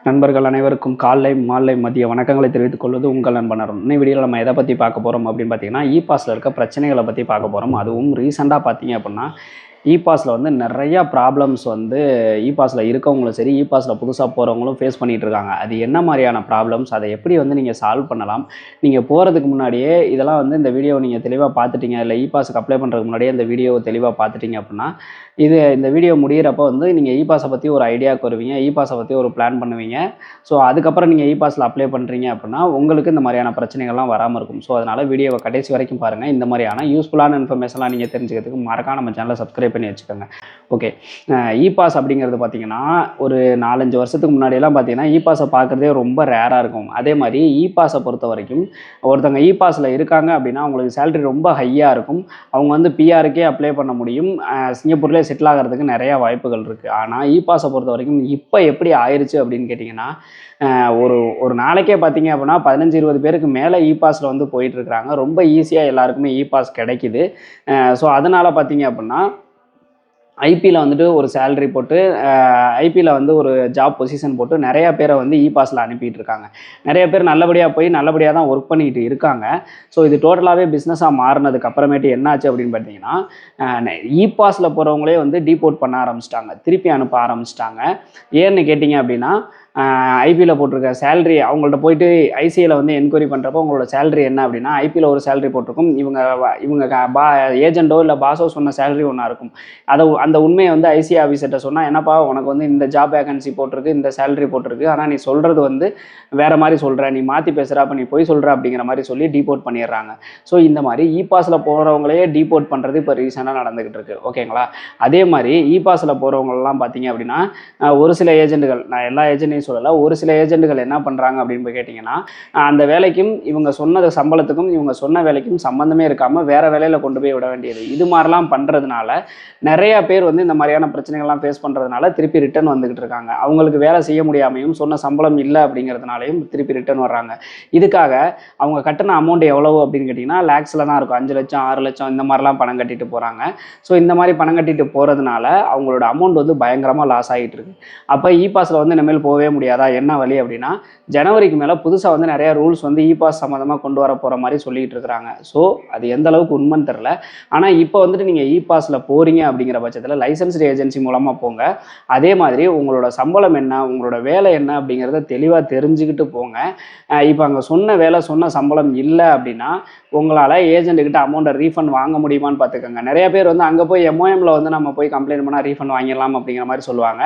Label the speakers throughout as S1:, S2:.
S1: நண்பர்கள் அனைவருக்கும் காலை மாலை மதிய வணக்கங்களை தெரிவித்துக் கொள்வது உங்கள் நண்பன் அருண். இன்னும் வீடியோவில் நம்ம எதை பற்றி பார்க்க போகிறோம் அப்படின்னு பார்த்தீங்கன்னா, இ பாஸில் இருக்க பிரச்சனைகளை பற்றி பார்க்க போகிறோம். அதுவும் ரீசெண்டாக பார்த்தீங்க அப்படின்னா, இ பாஸில் வந்து நிறையா ப்ராப்ளம்ஸ் வந்து இ பாஸில் இருக்கவங்களும் சரி, இ பாஸில் புதுசாக போகிறவங்களும் ஃபேஸ் பண்ணிகிட்டு இருக்காங்க. அது என்ன மாதிரியான ப்ராப்ளம்ஸ், அதை எப்படி வந்து நீங்கள் சால்வ் பண்ணலாம், நீங்கள் போகிறதுக்கு முன்னாடியே இதெல்லாம் வந்து இந்த வீடியோவை நீங்கள் தெளிவாக பார்த்துட்டீங்க, இல்லை இ பாஸுக்கு அப்ளை பண்ணுறதுக்கு முன்னாடியே இந்த வீடியோவை தெளிவாக பார்த்துட்டீங்க அப்படின்னா, இந்த வீடியோ முடிகிறப்போ வந்து நீங்கள் இ பாஸை பற்றி ஒரு ஐடியாவுக்கு வருவீங்க, இ பாஸை பற்றி ஒரு பிளான் பண்ணுவீங்க. ஸோ அதுக்கப்புறம் நீங்கள் இ பாஸில் அப்ளை பண்ணுறீங்க அப்படின்னா உங்களுக்கு இந்த மாதிரியான பிரச்சனைகள்லாம் வராமல் இருக்கும். ஸோ அதனால் வீடியோவை கடைசி வரைக்கும் பாருங்கள். இந்த மாதிரியான யூஸ்ஃபுல்லான இன்ஃபர்மேஷன்லாம் நீங்கள் தெரிஞ்சுக்கிறதுக்கு மறக்காம நம்ம சேனலை சப்ஸ்கிரைப் பண்ணி வச்சுக்கோங்க. ஓகே, இ பாஸ் அப்படிங்கிறது பார்த்தீங்கன்னா ஒரு 4-5 வருஷத்துக்கு முன்னாடியெல்லாம் பார்த்தீங்கன்னா இ பாஸை பார்க்குறதே ரொம்ப ரேராக இருக்கும். அதே மாதிரி இ பாஸை பொறுத்த வரைக்கும் ஒருத்தவங்க இ பாஸில் இருக்காங்க அப்படின்னா அவங்களுக்கு சேலரி ரொம்ப ஹையாக இருக்கும். அவங்க வந்து பிஆருக்கே அப்ளை பண்ண முடியும். சிங்கப்பூர்லேயே செட்டில் ஆகிறதுக்கு நிறையா வாய்ப்புகள் இருக்குது. ஆனால் இ பாஸை பொறுத்த வரைக்கும் இப்போ எப்படி ஆயிடுச்சு அப்படின்னு கேட்டிங்கன்னா, ஒரு நாளைக்கே பார்த்தீங்க அப்படின்னா 15-20 பேருக்கு மேலே இ பாஸில் வந்து போயிட்டுருக்குறாங்க. ரொம்ப ஈஸியாக எல்லாருக்குமே இ பாஸ் கிடைக்குது. ஸோ அதனால் பார்த்தீங்க அப்படின்னா ஐபியில் வந்துட்டு ஒரு சேலரி போட்டு ஐபியில் வந்து ஒரு ஜாப் பொசிஷன் போட்டு நிறையா பேரை வந்து இ பாஸில் அனுப்பிட்டு இருக்காங்க. நிறைய பேர் நல்லபடியாக போய் நல்லபடியாக தான் ஒர்க் பண்ணிக்கிட்டு இருக்காங்க. ஸோ இது டோட்டலாகவே பிஸ்னஸாக மாறினதுக்கு அப்புறமேட்டு என்னாச்சு அப்படின்னு பார்த்தீங்கன்னா, இ பாஸில் போகிறவங்களே வந்து டீபோர்ட் பண்ண ஆரம்பிச்சிட்டாங்க, திருப்பி அனுப்ப ஆரம்பிச்சிட்டாங்க. ஏன்னு கேட்டிங்க அப்படின்னா, ஐபியில் போட்டிருக்க சேலரி அவங்கள்ட்ட போயிட்டு ஐசிஐயில் வந்து என்கொயரி பண்ணுறப்போ உங்களோட சேலரி என்ன அப்படின்னா, ஐபியில் ஒரு சேலரி போட்டிருக்கும், இவங்க ஏஜென்ட்டோ இல்லை பாஸோ சொன்ன சேலரி ஒன்றா இருக்கும். அந்த உண்மையை வந்து ஐசிஐ ஆஃபீஸர்கிட்ட சொன்னால், என்னப்பா உனக்கு வந்து இந்த ஜாப் வேகன்சி போட்டிருக்கு, இந்த சேலரி போட்டிருக்கு, ஆனால் நீ சொல்கிறது வந்து வேறு மாதிரி சொல்கிற, நீ மாற்றி பேசுகிற, அப்போ நீ போய் சொல்கிற அப்படிங்கிற மாதிரி சொல்லி டீபோர்ட் பண்ணிடுறாங்க. ஸோ இந்த மாதிரி இ பாஸில் போகிறவங்களையே டீபோர்ட் பண்ணுறது இப்போ ரீசெண்டாக நடந்துக்கிட்டு இருக்கு. ஓகேங்களா? அதே மாதிரி இ பாஸில் போகிறவங்களெல்லாம் பார்த்தீங்க அப்படின்னா, ஒரு சில ஏஜென்ட்டுகள், நான் எல்லா ஏஜென்ட்டையும் சொல்லலை, ஒரு சில ஏஜென்ட்டுகள் என்ன பண்ணுறாங்க அப்படின்னு போய் கேட்டிங்கன்னா, அந்த வேலைக்கும் இவங்க சொன்ன சம்பளத்துக்கும் இவங்க சொன்ன வேலைக்கும் சம்மந்தமே இருக்காமல் வேறு வேலையில் கொண்டு போய் விட வேண்டியது, இது மாதிரிலாம் பண்ணுறதுனால நிறையா பேர் வந்து இந்த மாதிரியான பிரச்சனைகள்லாம் ஃபேஸ் பண்ணுறதுனால திருப்பி ரிட்டர்ன் வந்துக்கிட்டு இருக்காங்க. அவங்களுக்கு வேலை செய்ய முடியாமையும் சொன்ன சம்பளம் இல்லை அப்படிங்கிறதுனாலையும் திருப்பி ரிட்டர்ன் வர்றாங்க. இதுக்காக அவங்க கட்டின அமௌண்ட் எவ்வளவு அப்படின்னு கேட்டிங்கன்னா லேக்ஸில் தான் இருக்கும். 5 லட்சம் 6 லட்சம் இந்த மாதிரிலாம் பணம் கட்டிட்டு போகிறாங்க. ஸோ இந்த மாதிரி பணம் கட்டிட்டு போகிறதுனால அவங்களோட அமௌண்ட் வந்து பயங்கரமாக லாஸ் ஆகிட்டு இருக்கு. அப்போ இ பாஸில் வந்து இனிமேல் போகவே முடியாதா, என்ன வழி அப்படின்னா, ஜனவரிக்கு மேலே புதுசாக வந்து நிறையா ரூல்ஸ் வந்து இ பாஸ் சம்மந்தமாக கொண்டு வர போகிற மாதிரி சொல்லிகிட்டு இருக்கிறாங்க. ஸோ அது எந்த அளவுக்கு உண்மைன்னு தெரில. ஆனால் இப்போ வந்துட்டு நீங்கள் இ பாஸில் போகிறீங்க அப்படிங்கிற பட்சத்தில் லைசன்ஸ்டு ஏஜென்சி மூலமாக போங்க. அதே மாதிரி உங்களோட சம்பளம் என்ன, உங்களோட வேலை என்ன அப்படிங்கிறத தெளிவாக தெரிஞ்சுக்கிட்டு போங்க. இப்போ அங்கே சொன்ன வேலை சொன்ன சம்பளம் இல்லை அப்படின்னா உங்களால் ஏஜென்ட்டுக்கிட்ட அமௌண்ட்டை ரீஃபண்ட் வாங்க முடியுமான்னு பார்த்துக்கோங்க. நிறைய பேர் வந்து அங்கே போய் எம்ஓஎம்மில் வந்து நம்ம போய் கம்ப்ளைண்ட் பண்ணால் ரீஃபண்ட் வாங்கிடலாம் அப்படிங்கிற மாதிரி சொல்லுவாங்க.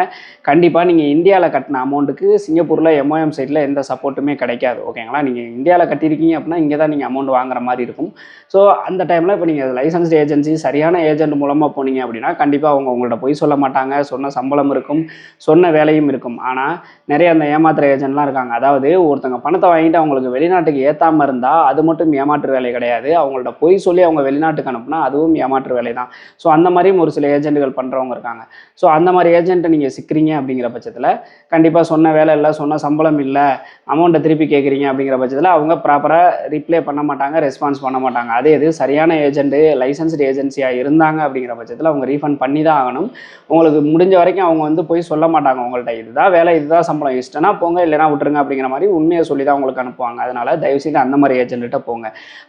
S1: கண்டிப்பாக நீங்கள் இந்தியாவில் கட்டின அமௌண்ட்டுக்கு சிங்கப்பூரில் எம்ஓஎம் சைட்டில் எந்த சப்போர்ட்டுமே கிடைக்காது. ஓகேங்களா? நீங்கள் இந்தியாவில் கட்டியிருக்கீங்க அப்படின்னா இங்கே தான் நீங்கள் அமௌண்ட் வாங்குற மாதிரி இருக்கும். ஸோ அந்த டைமில் இப்போ நீங்கள் லைசன்ஸ்டு ஏஜென்சி சரியான ஏஜென்ட் மூலமாக போனீங்க அப்படின்னா கண்டிப்பாக அவங்க உங்கள்கிட்ட போய் சொல்ல மாட்டாங்க, சொன்ன சம்பளம் இருக்கும், சொன்ன வேலையும் இருக்கும். ஆனால் நிறைய அந்த ஏமாத்துற ஏஜென்ட்லாம் இருக்காங்க. அதாவது ஒருத்தங்க பணத்தை வாங்கிட்டு அவங்களுக்கு வெளிநாட்டுக்கு ஏற்றாமல் இருந்தால் அது மட்டும் ஏமாற்று வேலை கிடையாது. அவங்கள்ட்ட போய் சொல்லி அவங்க வெளிநாட்டுக்கு அனுப்புனா அதுவும் ஏமாற்று வேலை தான். ஸோ அந்த மாதிரியும் ஒரு சில ஏஜென்ட்டுகள் பண்ணுறவங்க இருக்காங்க. ஸோ அந்த மாதிரி ஏஜென்ட்டை நீங்கள் சிக்கிறீங்க அப்படிங்கிற பட்சத்தில் கண்டிப்பாக சொன்ன வேலை இல்லை, சொன்ன சம்பளம் இல்லை, அமௌண்ட்டை திருப்பி கேட்குறீங்க அப்படிங்கிற பட்சத்தில் அவங்க ப்ராப்பராக ரிப்ளை பண்ண மாட்டாங்க, ரெஸ்பான்ஸ் பண்ண மாட்டாங்க. அதே இது சரியான ஏஜென்ட்டு லைசன்ஸ்டு ஏஜென்சியாக இருந்தாங்க அப்படிங்கிற பட்சத்தில் அவங்க ரீஃபண்ட் பண்ணி தான் ஆகணும். உங்களுக்கு முடிஞ்ச வரைக்கும் அவங்க வந்து போய் சொல்ல மாட்டாங்க உங்கள்கிட்ட இதுதான் வேலை, இதுதான் சம்பளம், இஷ்டம்னா போங்க இல்லைனா விட்டுருங்க அப்படிங்கிற மாதிரி உண்மையை சொல்லி தான் உங்களுக்கு அனுப்புவாங்க. அதனால் தயவுசெய்து அந்த மாதிரி ஏஜென்ட்டு போங்க.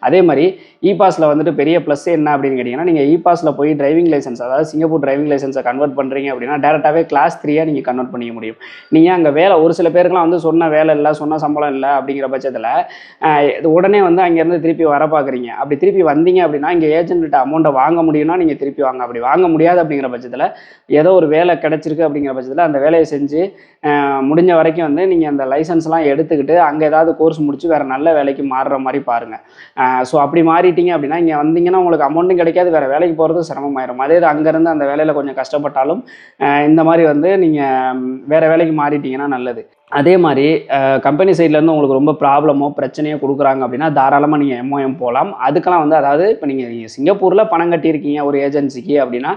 S1: அதே மாதிரி இ பாஸில் வந்துட்டு பெரிய ப்ளஸ் என்ன அப்படின்னு கேட்டிங்கன்னா, நீங்கள் இ பாஸில் போய் டிரைவிங் லைசன்ஸ், அதாவது சிங்கப்பூர் டிரைவிங் லைசன்ஸை கன்வெர்ட் பண்ணுறீங்க அப்படின்னா டேரெக்டாகவே கிளாஸ் 3 நீங்கள் கன்வெர்ட் பண்ணிக்க முடியும். நீங்கள் அங்கே வேலை ஒரு சில பேருக்குலாம் வந்து சொன்ன வேலை இல்லை, சொன்ன சம்பளம் இல்லை அப்படிங்கிற பட்சத்தில் உடனே வந்து அங்கேருந்து திருப்பி வர பார்க்குறீங்க. அப்படி திருப்பி வந்தீங்க அப்படின்னா இங்கே ஏஜென்ட்டு அமௌண்ட்டை வாங்க முடியும்னா நீங்கள் திருப்பி வாங்க. அப்படி வாங்க முடியாது அப்படிங்கிற பட்சத்தில் ஏதோ ஒரு வேலை கிடச்சிருக்கு அப்படிங்கிற பட்சத்தில் அந்த வேலையை செஞ்சு முடிஞ்ச வரைக்கும் வந்து நீங்கள் அந்த லைசன்ஸ்லாம் எடுத்துக்கிட்டு அங்கே ஏதாவது கோர்ஸ் முடிச்சு வேறு நல்ல வேலைக்கு மாறுற மாதிரி பாருங்கள். ஸோ அப்படி மாறிட்டீங்க அப்படின்னா இங்கே வந்தீங்கன்னா உங்களுக்கு அமௌண்ட்டும் கிடைக்காது, வேறு வேலைக்கு போகிறது சிரமமாயிரும். அதே இது அங்கேருந்து அந்த வேலையில் கொஞ்சம் கஷ்டப்பட்டாலும் இந்த மாதிரி வந்து நீங்கள் வேறு வேலைக்கு மாறிட்டீங்கன்னா நல்லது. அதே மாதிரி கம்பெனி சைட்லேருந்து உங்களுக்கு ரொம்ப ப்ராப்ளமோ பிரச்சனையோ கொடுக்குறாங்க அப்படின்னா தாராளமாக நீங்கள் எம்ஓஎம் போகலாம். அதுக்கெல்லாம் வந்து அதாவது இப்போ நீங்கள் சிங்கப்பூரில் பணம் கட்டியிருக்கீங்க ஒரு ஏஜென்சிக்கு அப்படின்னா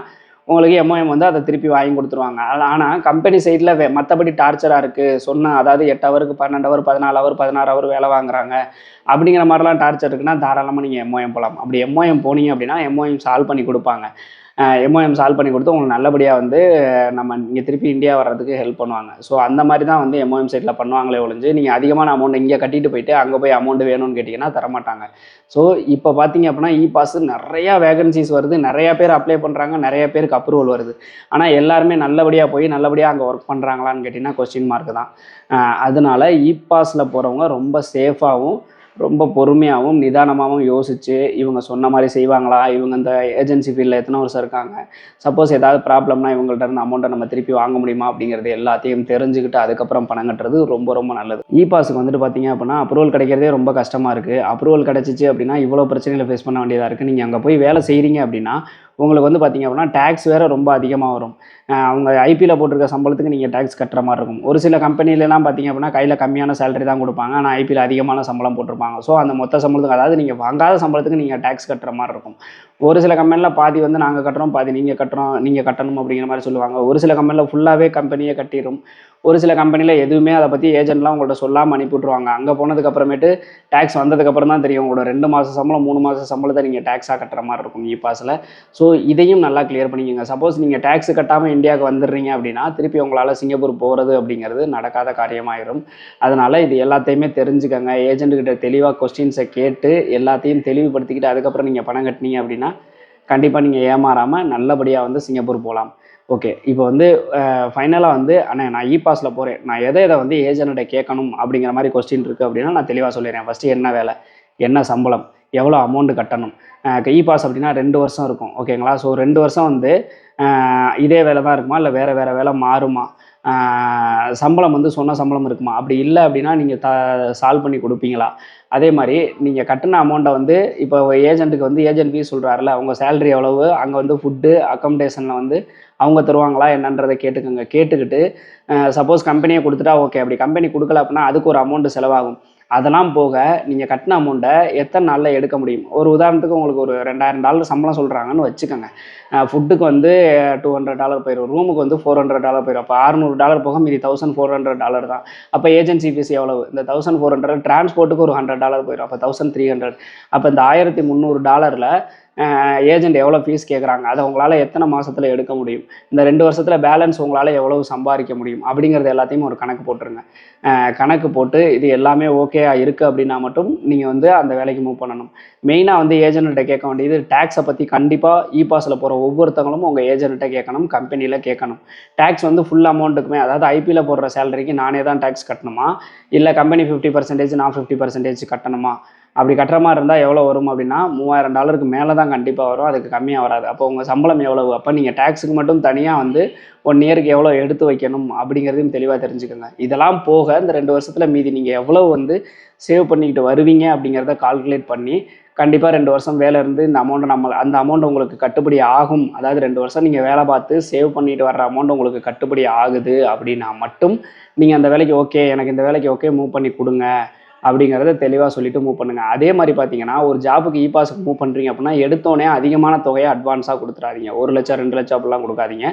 S1: உங்களுக்கு எம்ஓஎம் வந்து அதை திருப்பி வாங்கி கொடுத்துருவாங்க. ஆனால் கம்பெனி சைடில் மற்றபடி டார்ச்சராக இருக்குது, சொன்ன அதாவது 8 ஹவருக்கு 12 ஹவர் 14 ஹவர் 16 ஹவர் வேலை வாங்குறாங்க அப்படிங்கிற மாதிரிலாம் டார்ச்சர் இருக்குன்னா தாராளமாக நீங்கள் எம்ஓஎம் போகலாம். அப்படி எம்ஓஎம் போனீங்க அப்படின்னா எம்ஓஎம் சால்வ் பண்ணி கொடுப்பாங்க. எம்ஓஎம் சால்வ் பண்ணி கொடுத்து உங்களுக்கு நல்லபடியாக வந்து நம்ம நீங்கள் திருப்பி இந்தியா வர்றதுக்கு ஹெல்ப் பண்ணுவாங்க. ஸோ அந்த மாதிரி தான் வந்து எம்ஓஎம் சைட்டில் பண்ணுவாங்களே ஒழிஞ்சு நீங்கள் அதிகமான அமௌண்ட் இங்கே கட்டிட்டு போயிட்டு அங்கே போய் அமௌண்ட் வேணும்னு கேட்டிங்கன்னா தரமாட்டாங்க. ஸோ இப்போ பார்த்தீங்க அப்படின்னா பாஸ் நிறையா வேகன்சிஸ் வருது, நிறையா பேர் அப்ளை பண்ணுறாங்க, நிறைய பேருக்கு அப்ரூவல் வருது. ஆனால் எல்லாருமே நல்லபடியாக போய் நல்லபடியாக அங்கே ஒர்க் பண்ணுறாங்களான்னு கேட்டிங்கன்னா கொஸ்டின் மார்க் தான். அதனால பாஸில் போகிறவங்க ரொம்ப சேஃபாகவும் ரொம்ப பொறுமையாகவும் நிதானமாகவும் யோசித்து இவங்க சொன்ன மாதிரி செய்வாங்களா, இவங்க இந்த ஏஜென்சி ஃபீல்டில் எத்தனை வருஷம் இருக்காங்க, சப்போஸ் ஏதாவது ப்ராப்ளம்னா இவங்கள்ட்ட இருந்து அமௌண்ட்டை நம்ம திருப்பி வாங்க முடியுமா அப்படிங்கிறது எல்லாத்தையும் தெரிஞ்சுக்கிட்டு அதுக்கப்புறம் பணம் கட்டுறது ரொம்ப ரொம்ப நல்லது. பாஸுக்கு வந்துட்டு பார்த்தீங்க அப்படின்னா அப்ரூவல் கிடைக்கிறதே ரொம்ப கஷ்டமாக இருக்குது. அப்ரூவல் கிடச்சிச்சு அப்படின்னா இவ்வளோ பிரச்சனைகளை ஃபேஸ் பண்ண வேண்டியதாக இருக்குது. நீங்கள் அங்கே போய் வேலை செய்கிறீங்க அப்படின்னா உங்களுக்கு வந்து பார்த்திங்க அப்படின்னா டேக்ஸ் வேறு ரொம்ப அதிகமாக வரும். அவங்க ஐபியில் போட்டிருக்க சம்பளத்துக்கு நீங்கள் டேக்ஸ் கட்டுற மாதிரி இருக்கும். ஒரு சில கம்பெனிலலாம் பார்த்திங்க அப்படின்னா கையில் கம்மியான சேலரி தான் கொடுப்பாங்க, ஆனால் ஐபியில் அதிகமான சம்பளம் போட்டிருப்பாங்க. ஸோ அந்த மொத்த சம்பளத்துக்கு, அதாவது நீங்கள் வாங்காத சம்பளத்துக்கு நீங்கள் டேக்ஸ் கட்டுற மாதிரி இருக்கும். ஒரு சில கம்பெனியில் பாதி வந்து நாங்கள் கட்டுறோம், பாதி நீங்கள் கட்டணும் அப்படிங்கிற மாதிரி சொல்லுவாங்க. ஒரு சில கம்பெனியில் ஃபுல்லாகவே கம்பெனியே கட்டிடும். ஒரு சில கம்பெனியில் எதுவுமே அதை பற்றி ஏஜென்ட்லாம் உங்கள்கிட்ட சொல்லாமல் அனுப்பிவிட்ருவாங்க. அங்கே போனதுக்கப்புறமேட்டு டேக்ஸ் வந்ததுக்கப்புறம் தான் தெரியும் உங்களோட 2 மாத சம்பளம் 3 மாத சம்பளத்தை நீங்கள் டேக்ஸாக கட்டுற மாதிரி இருக்கும் பாஸில். ஸோ இதையும் நல்லா கிளியர் பண்ணிக்கோங்க. சப்போஸ் நீங்கள் டேக்ஸ் கட்டாமல் இந்தியாவுக்கு வந்துடுறீங்க அப்படின்னா திருப்பி உங்களால் சிங்கப்பூர் போகிறது அப்படிங்கிறது நடக்காத காரியமாயிரும். அதனால் இது எல்லாத்தையுமே தெரிஞ்சுக்கங்க. ஏஜென்ட்டுக்கிட்ட தெளிவாக கொஸ்டின்ஸை கேட்டு எல்லாத்தையும் தெளிவுபடுத்திக்கிட்டு அதுக்கப்புறம் நீங்கள் பணம் கட்டினீங்க அப்படின்னா கண்டிப்பாக நீங்கள் ஏமாறாமல் நல்லபடியாக வந்து சிங்கப்பூர் போகலாம். ஓகே, இப்போ வந்து ஃபைனலாக வந்து அண்ணே நான் பாஸில் போகிறேன், நான் எதை வந்து ஏஜென்ட்டை கேட்கணும் அப்படிங்கிற மாதிரி கொஸ்டின் இருக்குது அப்படின்னா நான் தெளிவாக சொல்லிடுறேன். ஃபஸ்ட்டு என்ன வேலை, என்ன சம்பளம், எவ்வளோ அமௌண்ட்டு கட்டணும். பாஸ் அப்படின்னா 2 வருஷம் இருக்கும். ஓகேங்களா? ஸோ 2 வருஷம் வந்து இதே வேலை தான் இருக்குமா, இல்லை வேறு வேலை மாறுமா, சம்பளம் வந்து சொன்ன சம்பளம் இருக்குமா, அப்படி இல்லை அப்படின்னா நீங்கள் சால்வ் பண்ணி கொடுப்பீங்களா, அதே மாதிரி நீங்கள் கட்டின அமௌண்ட்டை வந்து இப்போ ஏஜென்ட்டுக்கு வந்து ஏஜென்ட் ஃபீஸ் சொல்கிறாருல, அவங்க சேலரி எவ்வளவு, அங்கே வந்து ஃபுட்டு அக்கமடேஷனில் வந்து அவங்க தருவாங்களா என்னன்றதை கேட்டுக்கோங்க. கேட்டுக்கிட்டு சப்போஸ் கம்பெனியை கொடுத்துட்டா ஓகே, அப்படி கம்பெனி கொடுக்கல அப்படின்னா அதுக்கு ஒரு அமௌண்ட்டு செலவாகும். அதெல்லாம் போக நீங்கள் கட்டின அமௌண்ட்டை எத்தனை நாளில் எடுக்க முடியும். ஒரு உதாரணத்துக்கு உங்களுக்கு ஒரு $2000 சம்பளம் சொல்கிறாங்கன்னு வச்சுக்கோங்க. ஃபுட்டுக்கு வந்து $200 போயிடும், ரூமுக்கு வந்து $400 போயிடும். அப்போ $600 போக மீதி $1400 தான். அப்போ ஏஜென்சி ஃபீஸ் எவ்வளவு, இந்த $1400, டிரான்ஸ்போர்ட்டுக்கு ஒரு $100 போயிடும், அப்போ 1300. அப்போ இந்த $1300 ஏஜென்ட் எவ்வளோ ஃபீஸ் கேட்குறாங்க, அதை உங்களால் எத்தனை மாதத்தில் எடுக்க முடியும், இந்த 2 வருஷத்தில் பேலன்ஸ் உங்களால் எவ்வளவு சம்பாதிக்க முடியும் அப்படிங்கிறது எல்லாத்தையும் ஒரு கணக்கு போட்டுருங்க. கணக்கு போட்டு இது எல்லாமே ஓகேயாக இருக்குது அப்படின்னா மட்டும் நீங்கள் வந்து அந்த வேலைக்கு மூவ் பண்ணணும். மெயினாக வந்து ஏஜென்ட்டை கேட்க வேண்டியது டேக்ஸை பற்றி. கண்டிப்பாக பாஸில் போகிற ஒவ்வொருத்தங்களும் உங்கள் ஏஜென்ட்டை கேட்கணும், கம்பெனியில் கேட்கணும். டேக்ஸ் வந்து ஃபுல் அமௌண்ட்டுக்குமே, அதாவது ஐபியில் போடுற சேலரிக்கு நானே தான் டேக்ஸ் கட்டணுமா, இல்லை கம்பெனி 50% நான் 50% கட்டணுமா, அப்படி கட்டுற மாதிரி இருந்தால் எவ்வளோ வரும் அப்படின்னா $3000 மேலே தான் கண்டிப்பாக வரும், அதுக்கு கம்மியாக வராது. அப்போ உங்கள் சம்பளம் எவ்வளவு, அப்போ நீங்கள் டேக்ஸுக்கு மட்டும் தனியாக வந்து 1 இயருக்கு எவ்வளோ எடுத்து வைக்கணும் அப்படிங்கிறதையும் தெளிவாக தெரிஞ்சுக்கோங்க. இதெல்லாம் போக இந்த 2 வருஷத்தில் மீதி நீங்கள் எவ்வளோ வந்து சேவ் பண்ணிக்கிட்டு வருவீங்க அப்படிங்கிறத கால்குலேட் பண்ணி கண்டிப்பாக 2 வருஷம் வேலை இருந்து இந்த அமௌண்ட்டை அந்த அமௌண்ட் உங்களுக்கு கட்டுப்படி ஆகும். அதாவது 2 வருஷம் நீங்கள் வேலை பார்த்து சேவ் பண்ணிட்டு வர்ற அமௌண்ட் உங்களுக்கு கட்டுப்படி ஆகுது அப்படின்னா மட்டும் நீங்கள் அந்த வேலைக்கு ஓகே, எனக்கு இந்த வேலைக்கு ஓகே, மூவ் பண்ணி கொடுங்க அப்படிங்கிறத தெளிவாக சொல்லிவிட்டு மூவ் பண்ணுங்கள். அதே மாதிரி பார்த்தீங்கன்னா ஒரு ஜாபுக்கு பாஸுக்கு மூவ் பண்ணுறீங்க அப்படின்னா எடுத்தோடனே அதிகமான தொகையை அட்வான்ஸாக கொடுத்துறாதீங்க. 1 லட்சம் 2 லட்சம் அப்படிலாம் கொடுக்காதீங்க.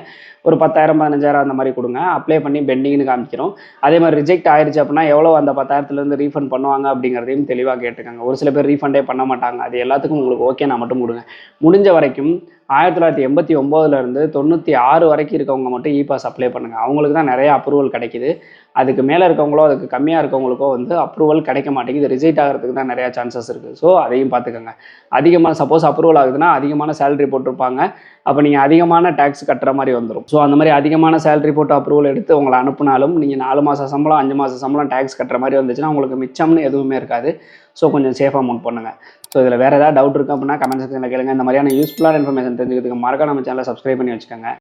S1: ஒரு 10,000 15,000 அந்த மாதிரி கொடுங்க. அப்ளை பண்ணி பெண்டிங்னு காமிக்கிறோம். அதே மாதிரி ரிஜெக்ட் ஆயிடுச்சு அப்படின்னா எவ்வளோ அந்த 10,000 ரீஃபண்ட் பண்ணுவாங்க அப்படிங்கிறதையும் தெளிவாக கேட்டுக்கோங்க. ஒரு சில பேர் ரீஃபண்டே பண்ண மாட்டாங்க. அது எல்லாத்துக்கும் உங்களுக்கு ஓகே நான் மட்டும் கொடுங்க. முடிஞ்ச வரைக்கும் 1989 96 வரைக்கும் இருக்கவங்க மட்டும் பாஸ் அப்ளை பண்ணுங்கள். அவங்களுக்கு தான் நிறைய அப்ரூவல் கிடைக்கிது. அதுக்கு மேலே இருக்கவங்களோ அதுக்கு கம்மியாக இருக்கவங்களுக்கோ வந்து அப்ரூவல் கிடைக்க மாட்டேங்குது. ரிஜெக்ட் ஆகிறதுக்கு தான் நிறையா சான்சஸ் இருக்குது. ஸோ அதையும் பார்த்துக்கோங்க. அதிகமான சப்போஸ் அப்ரூவல் ஆகுதுன்னா அதிகமான சேலரி போட்டிருப்பாங்க, அப்போ நீங்கள் அதிகமான டேக்ஸ் கட்டுற மாதிரி வந்துடும். ஸோ அந்த மாதிரி அதிகமான சேலரி போட்டு அப்ரூவல் எடுத்து உங்களை அனுப்புனாலும் நீங்கள் 4 மாத சம்பளம் 5 மாத சம்பளம் டேக்ஸ் கட்டுற மாதிரி வந்துச்சுன்னா உங்களுக்கு மிச்சம்னு எதுவுமே இருக்காது. ஸோ கொஞ்சம் சேஃபாக மூவ் பண்ணுங்கள். ஸோ இதில் வேறு ஏதாவது டவுட் இருக்குது அப்படின்னா கமெண்ட் செக்ஷனில் கேளுங்க. இந்த மாதிரியான யூஸ்ஃபுல்லான இன்ஃபர்மேஷன் தெரிஞ்சுக்கிறதுக்கு மறக்காம நம்ம சேனலை சப்ஸ்கிரைப் பண்ணி வச்சுக்கோங்க.